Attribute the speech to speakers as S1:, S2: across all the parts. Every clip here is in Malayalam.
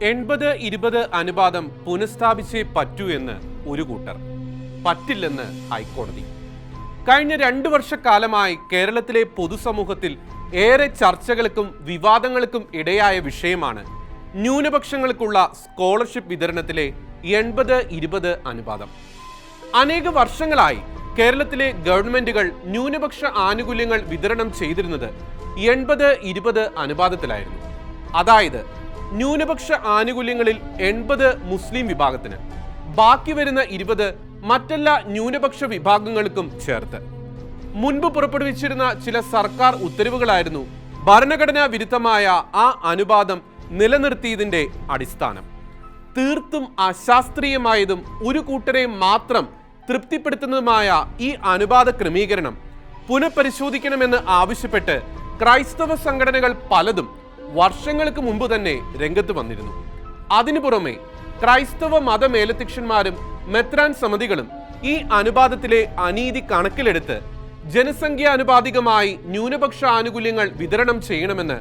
S1: 80-20 അനുപാതം പുനഃസ്ഥാപിച്ചേ പറ്റൂ എന്ന് ഒരു കൂട്ടർ, പറ്റില്ലെന്ന് ഹൈക്കോടതി. കഴിഞ്ഞ 2 വർഷക്കാലമായി കേരളത്തിലെ പൊതുസമൂഹത്തിൽ ഏറെ ചർച്ചകൾക്കും വിവാദങ്ങൾക്കും ഇടയായ വിഷയമാണ് ന്യൂനപക്ഷങ്ങൾക്കുള്ള സ്കോളർഷിപ്പ് വിതരണത്തിലെ 80-20 അനുപാതം. അനേക വർഷങ്ങളായി കേരളത്തിലെ ഗവൺമെന്റുകൾ ന്യൂനപക്ഷ ആനുകൂല്യങ്ങൾ വിതരണം ചെയ്തിരുന്നത് 80-20 അനുപാതത്തിലായിരുന്നു. അതായത് ന്യൂനപക്ഷ ആനുകൂല്യങ്ങളിൽ 80 മുസ്ലിം വിഭാഗത്തിന്, ബാക്കി വരുന്ന 20 മറ്റെല്ലാ ന്യൂനപക്ഷ വിഭാഗങ്ങൾക്കും ചേർത്ത്. മുൻപ് പുറപ്പെടുവിച്ചിരുന്ന ചില സർക്കാർ ഉത്തരവുകളായിരുന്നു ഭരണഘടനാ വിരുദ്ധമായ ആ അനുപാതം നിലനിർത്തിയതിന്റെ അടിസ്ഥാനം. തീർത്തും അശാസ്ത്രീയമായതും ഒരു കൂട്ടരെ മാത്രം തൃപ്തിപ്പെടുത്തുന്നതുമായ ഈ അനുപാത ക്രമീകരണം പുനഃപരിശോധിക്കണമെന്ന് ആവശ്യപ്പെട്ട് ക്രൈസ്തവ സംഘടനകൾ പലതും വർഷങ്ങൾക്ക് മുമ്പ് തന്നെ രംഗത്ത് വന്നിരുന്നു. അതിനു പുറമെ ക്രൈസ്തവ മതമേലധ്യക്ഷന്മാരും മെത്രാൻ സമിതികളും ഈ അനുപാതത്തിലെ അനീതി കണക്കിലെടുത്ത് ജനസംഖ്യാനുപാതികമായി ന്യൂനപക്ഷ ആനുകൂല്യങ്ങൾ വിതരണം ചെയ്യണമെന്ന്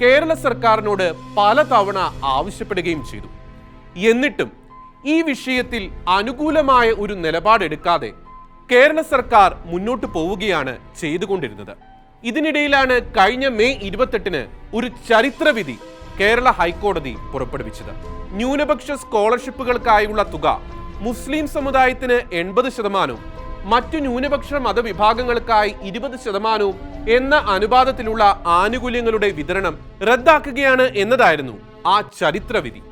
S1: കേരള സർക്കാരിനോട് പലതവണ ആവശ്യപ്പെടുകയും ചെയ്തു. എന്നിട്ടും ഈ വിഷയത്തിൽ അനുകൂലമായ ഒരു നിലപാടെടുക്കാതെ കേരള സർക്കാർ മുന്നോട്ട് പോവുകയാണ് ചെയ്തുകൊണ്ടിരുന്നത്. ഇതിനിടയിലാണ് കഴിഞ്ഞ മെയ് 28-ന് ഒരു ചരിത്രവിധി കേരള ഹൈക്കോടതി പുറപ്പെടുവിച്ചത്. ന്യൂനപക്ഷ സ്കോളർഷിപ്പുകൾക്കായുള്ള തുക മുസ്ലിം സമുദായത്തിന് 80%, മറ്റു ന്യൂനപക്ഷ മതവിഭാഗങ്ങൾക്കായി 20% എന്ന അനുപാതത്തിലുള്ള ആനുകൂല്യങ്ങളുടെ വിതരണം റദ്ദാക്കുകയാണ് എന്നതായിരുന്നു ആ ചരിത്രവിധി.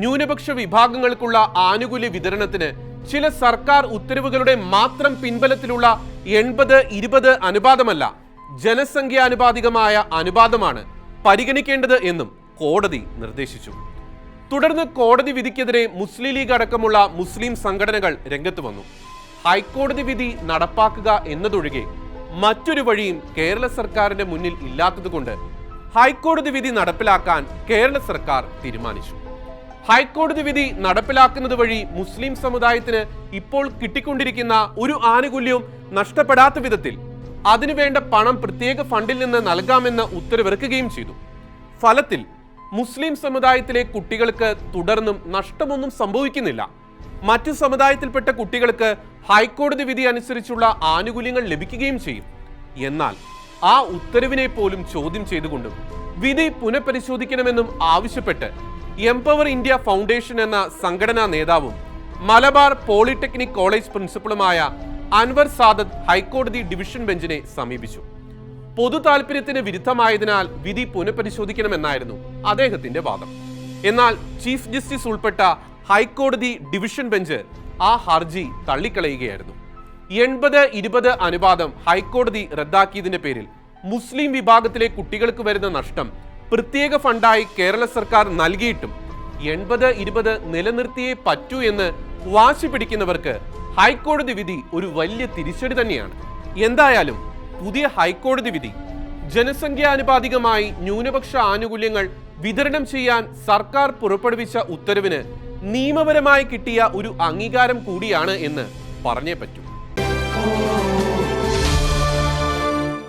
S1: ന്യൂനപക്ഷ വിഭാഗങ്ങൾക്കുള്ള ആനുകൂല്യ വിതരണത്തിന് ചില സർക്കാർ ഉത്തരവുകളുടെ മാത്രം പിൻബലത്തിലുള്ള 80-20 അനുപാതമല്ല, ജനസംഖ്യാനുപാതികമായ അനുപാതമാണ് പരിഗണിക്കേണ്ടത് എന്നും കോടതി നിർദ്ദേശിച്ചു. തുടർന്ന് കോടതി വിധിക്കെതിരെ മുസ്ലിം ലീഗ് അടക്കമുള്ള മുസ്ലിം സംഘടനകൾ രംഗത്ത് വന്നു. ഹൈക്കോടതി വിധി നടപ്പാക്കുക എന്നതൊഴികെ മറ്റൊരു വഴിയും കേരള സർക്കാരിന്റെ മുന്നിൽ ഇല്ലാത്തതുകൊണ്ട് ഹൈക്കോടതി വിധി നടപ്പിലാക്കാൻ കേരള സർക്കാർ തീരുമാനിച്ചു. ഹൈക്കോടതി വിധി നടപ്പിലാക്കുന്നത് വഴി മുസ്ലിം സമുദായത്തിന് ഇപ്പോൾ കിട്ടിക്കൊണ്ടിരിക്കുന്ന ഒരു ആനുകൂല്യവും നഷ്ടപ്പെടാത്ത വിധത്തിൽ അതിനുവേണ്ട പണം പ്രത്യേക ഫണ്ടിൽ നിന്ന് നൽകാമെന്ന് ഉത്തരവിറക്കുകയും ചെയ്തു. ഫലത്തിൽ മുസ്ലിം സമുദായത്തിലെ കുട്ടികൾക്ക് തുടർന്നും നഷ്ടമൊന്നും സംഭവിക്കുന്നില്ല. മറ്റു സമുദായത്തിൽപ്പെട്ട കുട്ടികൾക്ക് ഹൈക്കോടതി വിധി അനുസരിച്ചുള്ള ആനുകൂല്യങ്ങൾ ലഭിക്കുകയും ചെയ്യും. എന്നാൽ ആ ഉത്തരവിനെ പോലും ചോദ്യം ചെയ്തുകൊണ്ടും വിധി പുനഃപരിശോധിക്കണമെന്നും ആവശ്യപ്പെട്ട് എംപവർ ഇന്ത്യ ഫൗണ്ടേഷൻ എന്ന സംഘടനാ നേതാവും മലബാർ പോളിടെക്നിക് കോളേജ് പ്രിൻസിപ്പളുമായ അൻവർ സാദത്ത് ഹൈക്കോടതി ഡിവിഷൻ ബെഞ്ചിനെ സമീപിച്ചു. പൊതു താൽപര്യത്തിന് വിരുദ്ധമായതിനാൽ വിധി പുനഃപരിശോധിക്കണമെന്നായിരുന്നു അദ്ദേഹത്തിന്റെ വാദം. എന്നാൽ ചീഫ് ജസ്റ്റിസ് ഉൾപ്പെട്ട ഹൈക്കോടതി ഡിവിഷൻ ബെഞ്ച് ആ ഹർജി തള്ളിക്കളയുകയായിരുന്നു. 80-20 അനുപാതം ഹൈക്കോടതി റദ്ദാക്കിയതിന്റെ പേരിൽ മുസ്ലിം വിഭാഗത്തിലെ കുട്ടികൾക്ക് വരുന്ന നഷ്ടം പ്രത്യേക ഫണ്ടായി കേരള സർക്കാർ നൽകിയിട്ടും 80-20 നിലനിർത്തിയേ പറ്റൂ എന്ന് വാശി പിടിക്കുന്നവർക്ക് ഹൈക്കോടതി വിധി ഒരു വലിയ തിരിച്ചടി തന്നെയാണ്. എന്തായാലും പുതിയ ഹൈക്കോടതി വിധി ജനസംഖ്യാനുപാതികമായി ന്യൂനപക്ഷ ആനുകൂല്യങ്ങൾ വിതരണം ചെയ്യാൻ സർക്കാർ പുറപ്പെടുവിച്ച ഉത്തരവിന് നിയമപരമായി കിട്ടിയ ഒരു അംഗീകാരം കൂടിയാണ് എന്ന് പറഞ്ഞേ പറ്റൂ.